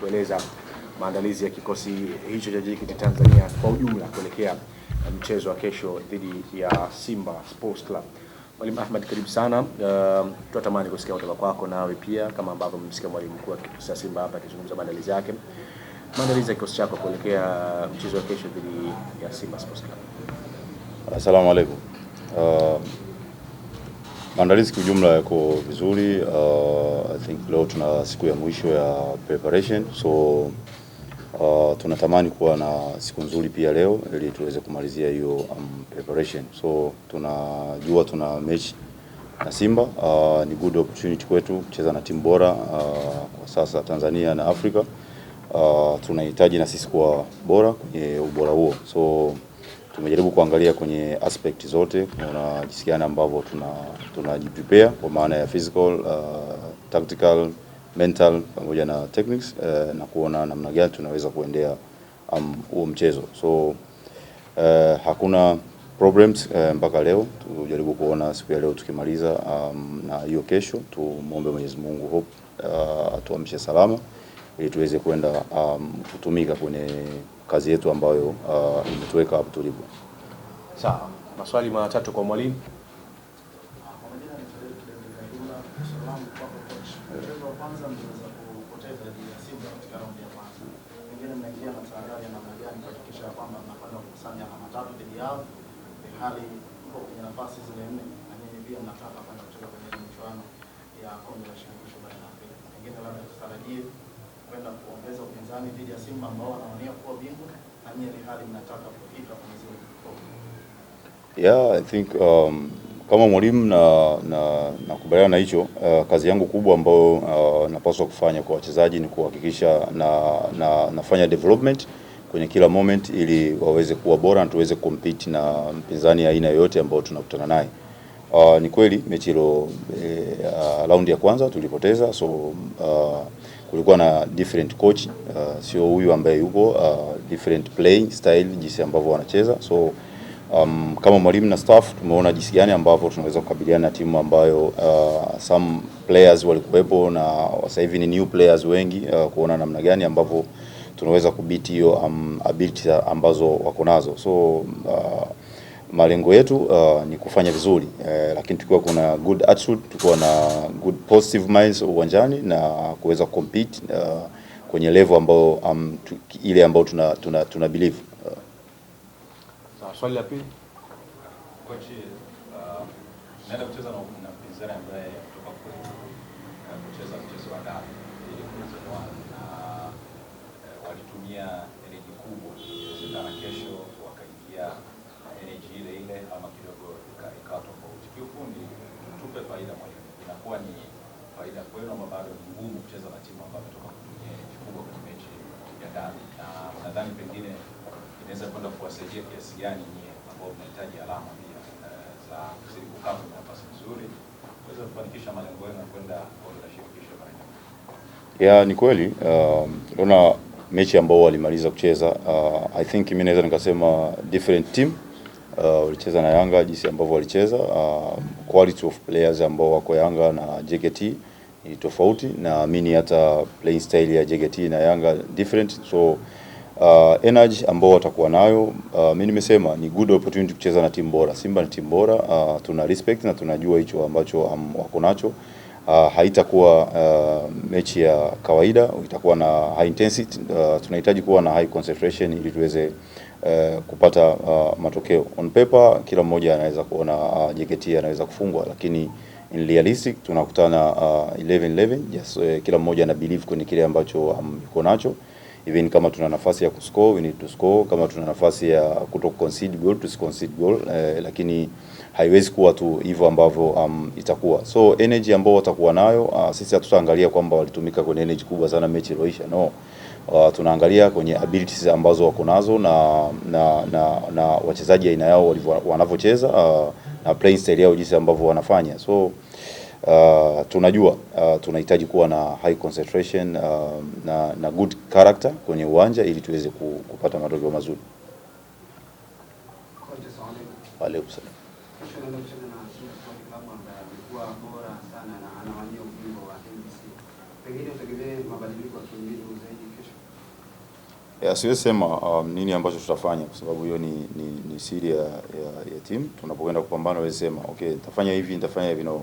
kueleza maandalizi ya kikosi hicho cha JKT Tanzania kwa ujumla kuelekea mchezo wa kesho dhidi ya Simba Sports Club. Mwalimu Ahmad, karibu sana. Tunatamani kusikia kutoka kwako nawe pia kama ambavyo mmesikia mwalimu mkuu wa kikosi cha Simba hapa akizungumza maandalizi yake. Maandalizi ya kikosi chako kuelekea mchezo wa kesho dhidi ya Simba Sports Club. Asalamu alaykum. Maandalizi kwa jumla yako vizuri. I think leo tuna siku ya mwisho ya preparation, so tunatamani kuwa na siku nzuri pia leo ili tuweze kumalizia hiyo preparation. So tunajua tuna match na Simba, ni good opportunity kwetu kucheza na timu bora kwa sasa Tanzania na Afrika. Tunahitaji na sisi kuwa bora kwenye ubora huo, so tumejaribu kuangalia kwenye aspect zote, kuona jinsi gani ambavyo tunajiprepare kwa maana ya physical, tactical, mental pamoja na techniques, na kuona namna gani tunaweza kuendea huo mchezo. So hakuna problems mpaka leo. Tujaribu kuona siku ya leo tukimaliza na hiyo kesho tumuombe Mwenyezi Mungu hope atuamshe salama ili tuweze kwenda kutumika kwenye kazi yetu ambayo imetuweka hapo tulipo. Sawa. Maswali matatu kwa mwalimu. Kwanza mnaweza kupoteza dhidi ya Simba katika raundi ya kwanza. Pengine mnaingia na tahadhari ya namna gani kuhakikisha kwamba mnakwenda kukusanya alama tatu dhidi yao, hali iko kwenye nafasi zile nne na nyinyi pia mnataka kwenda kucheza kwenye michuano ya kombe la shirikisho barani Afrika. Pengine labda tutarajie kwenda kuongeza upinzani dhidi ya Simba ambao wanawania kuwa bingwa na nyinyi hali mnataka kufika kwenye zile kombe. Yeah, I think kama mwalimu nakubaliana na hicho. Kazi yangu kubwa ambayo napaswa kufanya kwa wachezaji ni kuhakikisha nafanya development kwenye kila moment ili waweze kuwa bora na tuweze compete na mpinzani aina yoyote ambao tunakutana naye. Ni kweli mechi ile round ya kwanza tulipoteza, so kulikuwa na different coach, sio huyu ambaye yuko, different playing style jinsi ambavyo wanacheza. So kama mwalimu na staff tumeona jinsi gani ambavyo tunaweza kukabiliana na timu ambayo some players walikuwepo na sasa hivi ni new players wengi, kuona namna gani ambavyo tunaweza kubiti hiyo ability ambazo wako nazo. So malengo yetu ni kufanya vizuri, lakini tukiwa kuna good attitude, tukiwa na good positive minds uwanjani na kuweza compete kwenye level ambayo ile ambayo tuna believe. Swali la pili. Coach, naenda kucheza na mpinzani ambaye kutoka kule kucheza mchezo wa ndani ili kuweza na walitumia energy kubwa. Inawezekana kesho wakaingia energy ile ile ama kidogo ikawa tofauti. Kiufundi tupe faida mwalimu. Inakuwa ni faida kwenu ama bado ni ngumu kucheza na timu ambayo kutoka kutumia energy kubwa kwenye mechi ya ndani? Na nadhani pengine inaweza kwenda kuwasaidia kiasi gani nyinyi ambao mnahitaji alama pia za kuzidi kukaa kwenye nafasi nzuri kuweza kufanikisha malengo yenu na kwenda kombe la shirikisho barani Afrika? Yeah, ni kweli. Unaona mechi ambao walimaliza kucheza, I think mimi naweza nikasema different team. Walicheza na Yanga jinsi ambavyo walicheza, quality of players ambao wako Yanga na JKT ni tofauti, na mimi hata playing style ya JKT na Yanga different. So energy ambao watakuwa nayo, mimi nimesema ni good opportunity kucheza na timu bora. Simba ni timu bora, tuna respect na tunajua hicho ambacho wako nacho. Haitakuwa mechi ya kawaida, itakuwa na high intensity. Tunahitaji kuwa na high concentration ili tuweze kupata matokeo. On paper kila mmoja anaweza kuona JKT anaweza kufungwa, lakini in realistic tunakutana 11-11. Yes, kila mmoja ana believe kwenye kile ambacho yuko nacho. Even kama tuna nafasi ya kuscore, we need to score. Kama tuna nafasi ya kuto concede goal, concede goal. Lakini haiwezi kuwa tu hivyo ambavyo itakuwa. So energy ambao watakuwa nayo, sisi hatutaangalia kwamba walitumika kwenye energy kubwa sana mechi iliyoisha. No. Tunaangalia kwenye abilities ambazo wako nazo na wachezaji aina yao wanavyocheza, na playing style yao jinsi ambavyo wanafanya. So tunajua tunahitaji kuwa na high concentration na good character kwenye uwanja ili tuweze kupata matokeo mazuri. Wale usana. Pengine utegemee mabadiliko ya kimbinu zaidi Siwezi sema nini ambacho tutafanya kwa sababu hiyo ni siri ya team. Tunapokwenda kupambana wewe sema okay, nitafanya hivi no,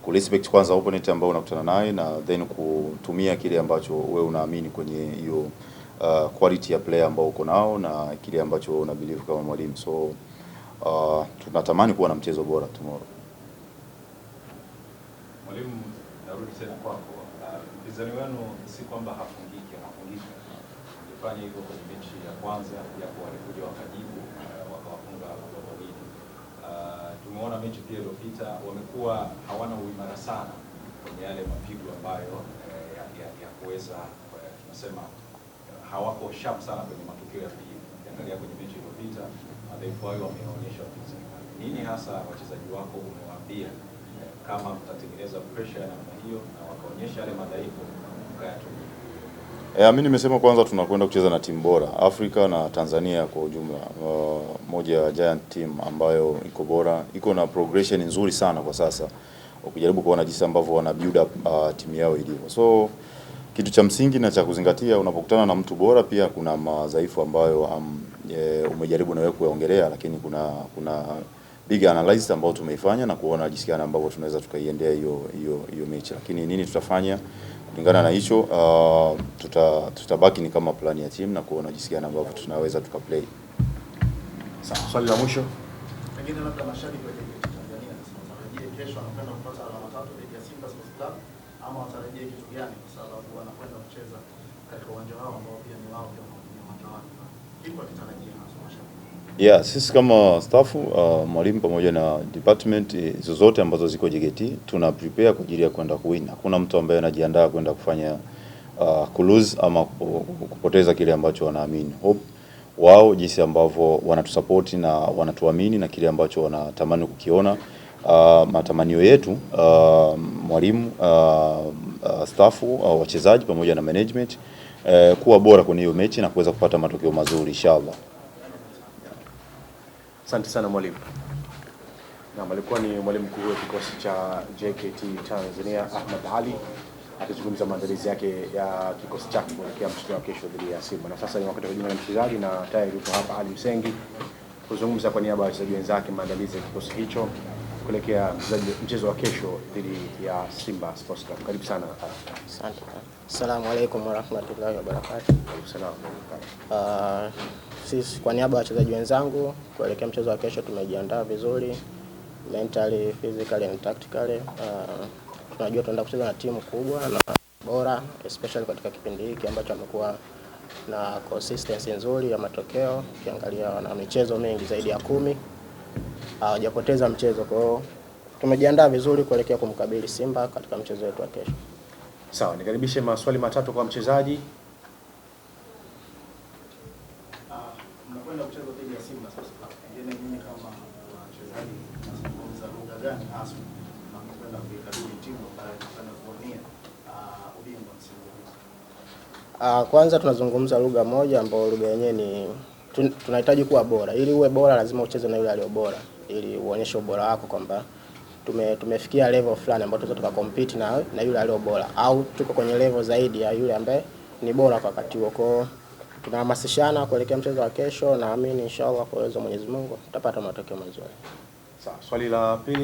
ku respect kwanza opponent ambao unakutana naye na then kutumia kile ambacho wewe unaamini kwenye hiyo quality ya player ambao uko nao na kile ambacho una believe kama mwalimu. So tunatamani kuwa na mchezo bora tomorrow. Mwalimu, narudi tena kwako. Mpinzani wenu si kwamba hafungiki, anafungika. Alifanya hivyo kwenye mechi ya kwanza japo walikuja wakajibu wakawafunga mabao mawili. Tumeona mechi pia iliyopita wamekuwa hawana uimara sana kwenye yale mapigo ambayo ya kuweza tunasema hawako sharp sana kwenye matukio ya pili. Ukiangalia kwenye mechi iliyopita madhaifu hayo wameonyesha wapinzani. Nini hasa wachezaji wako umewaambia kama mtatengeneza pressure ya namna hiyo na wakaonyesha yale madhaifu mkayatumia? Mimi nimesema kwanza tunakwenda kucheza na timu bora Afrika na Tanzania kwa ujumla. Moja ya giant team ambayo iko bora, iko na progression nzuri sana kwa sasa. Ukijaribu kuona jinsi ambavyo wana build up timu yao ilivyo. So kitu cha msingi na cha kuzingatia unapokutana na mtu bora, pia kuna madhaifu ambayo umejaribu na wewe kuyaongelea, lakini kuna big analysis ambayo tumeifanya na kuona jinsi gani ambavyo tunaweza tukaiendea hiyo mechi. Lakini nini tutafanya kulingana na hicho, tutabaki ni kama plan ya team na kuona jinsi gani ambavyo tunaweza tukaplay. Sawa, swali la mwisho. Pengine labda mashabiki wa Tanzania wanatarajia kesho anakwenda kupata alama 3 dhidi ya Simba Sports Club, ama watarajia kitu gani kwa sababu wanakwenda kucheza katika uwanja wao ambao pia ni wao ndio uwanja wao. Kipi wakitarajia hasa mashabiki? Sisi kama staff, mwalimu pamoja na department zozote ambazo ziko JKT tuna prepare kwa ajili ya kwenda kuwin. Hakuna mtu ambaye anajiandaa kwenda kufanya lose ama kupoteza kile ambacho wanaamini. Hope wao jinsi ambavyo wanatusupport na wanatuamini na kile ambacho wanatamani kukiona. Matamanio yetu mwalimu, staff, wachezaji pamoja na management kuwa bora kwenye hiyo mechi na kuweza kupata matokeo mazuri inshallah. Asante sana mwalimu. Na alikuwa ni mwalimu mkuu wa kikosi cha JKT Tanzania Ahmed Ali akizungumza maandalizi yake ya kikosi chake kuelekea mchezo wa kesho dhidi ya Simba. Na sasa ni wakati wa kujiunga na mchezaji na tayari yupo hapa Ali Msengi kuzungumza kwa niaba ya wachezaji wenzake maandalizi ya kikosi hicho kuelekea mchezo wa kesho dhidi ya Simba Sports Club. Karibu sana. Asante. Asalamu alaykum wa rahmatullahi wa barakatuh. Salaam. Sisi kwa niaba ya wachezaji wenzangu kuelekea mchezo wa kesho tumejiandaa vizuri mentally, physically and tactically. Tunajua tunaenda kucheza na timu kubwa na bora, especially katika kipindi hiki ambacho amekuwa na consistency nzuri ya matokeo. Ukiangalia wana michezo mingi zaidi ya 10 hawajapoteza mchezo. Kwa hiyo tumejiandaa vizuri kuelekea kumkabili Simba katika mchezo wetu wa kesho. Sawa, nikaribishe maswali matatu kwa mchezaji. Mnakwenda kucheza dhidi ya Simba Sports Club. Pengine nyinyi kama wachezaji mnazungumza lugha gani hasa mnakwenda kuikabili timu ambayo inakwenda kuwania ubingwa msimu huu? Kwanza tunazungumza lugha moja ambayo lugha yenyewe ni tunahitaji kuwa bora. Ili uwe bora lazima ucheze na yule aliyo bora, ili uonyeshe ubora wako kwamba tumefikia level fulani ambayo tunaweza tukacompete na yule aliyo bora, au tuko kwenye level zaidi ya yule ambaye ni bora kwa wakati huo. Kwa tunahamasishana kuelekea mchezo wa kesho, naamini inshallah kwa uwezo wa Mwenyezi Mungu tutapata matokeo mazuri. Sawa, swali la pili.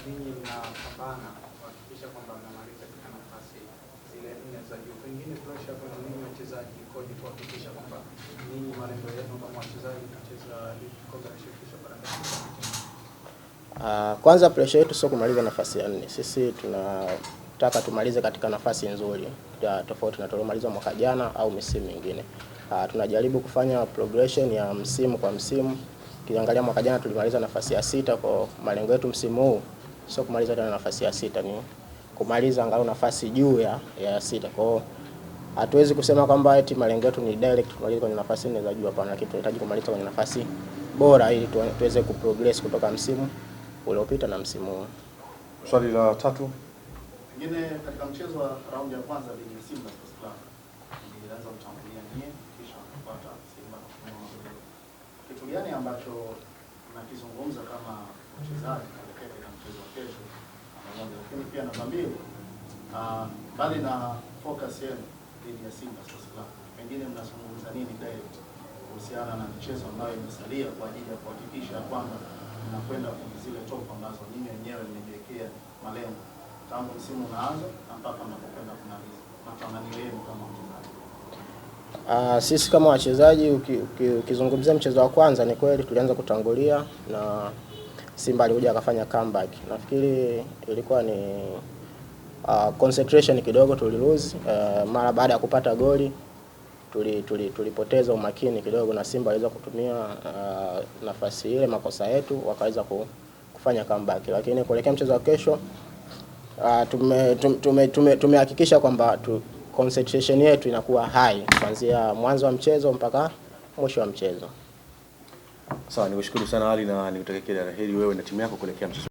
Ninyi mnapambana kuhakikisha kwamba mnamaliza katika nafasi zile 4 za juu. Pengine pressure kwa ninyi wachezaji ikoje kuhakikisha kwamba ninyi malengo yenu kama wachezaji kucheza kombe la shirikisho barani Afrika? Kwanza pressure yetu sio kumaliza nafasi ya 4. Sisi tunataka tumalize katika nafasi nzuri ya tofauti na tulomaliza mwaka jana au misimu mingine. Tunajaribu kufanya progression ya msimu kwa msimu. Kiangalia mwaka jana tulimaliza nafasi ya 6, kwa malengo yetu msimu huu sio kumaliza tena nafasi ya 6, ni kumaliza angalau nafasi juu ya 6. Kwa hiyo hatuwezi kusema kwamba eti malengo yetu ni direct kumaliza kwenye nafasi 4 za juu, hapana, lakini tunahitaji kumaliza kwenye nafasi bora ili tuweze kuprogress kutoka msimu uliopita na msimu huu. Swali la tatu. Pengine katika mchezo wa raundi ya kwanza dhidi ya Simba Sports Club ilianza kutangulia nyie kisha kupata Simba kwa magoli. Kitu gani ambacho mnakizungumza kama wachezaji kuelekea katika mchezo wa kesho? Lakini pia namba 2, bali na focus yenu dhidi ya Simba Sports Club. Pengine mnazungumza nini direct kuhusiana na michezo ambayo imesalia kwa ajili ya kuhakikisha kwamba mnakwenda kwenye zile top ambazo ninyi wenyewe mmejiwekea malengo tangu msimu unaanza mpaka mnapokwenda kumaliza, matamanio yenu kama mchezaji? Sisi kama wachezaji ukizungumzia mchezo wa kwanza, ni kweli tulianza kutangulia na Simba alikuja akafanya comeback. Nafikiri ilikuwa ni concentration kidogo tulilose mara baada ya kupata goli tulipoteza umakini kidogo, na Simba aliweza kutumia nafasi ile, makosa yetu, wakaweza kufanya comeback. Lakini kuelekea mchezo wa kesho tumehakikisha kwamba concentration yetu inakuwa high kuanzia mwanzo wa mchezo mpaka mwisho wa mchezo. Sawa, nikushukuru sana Ali na nikutakia kila la heri wewe na timu yako kuelekea mchezo.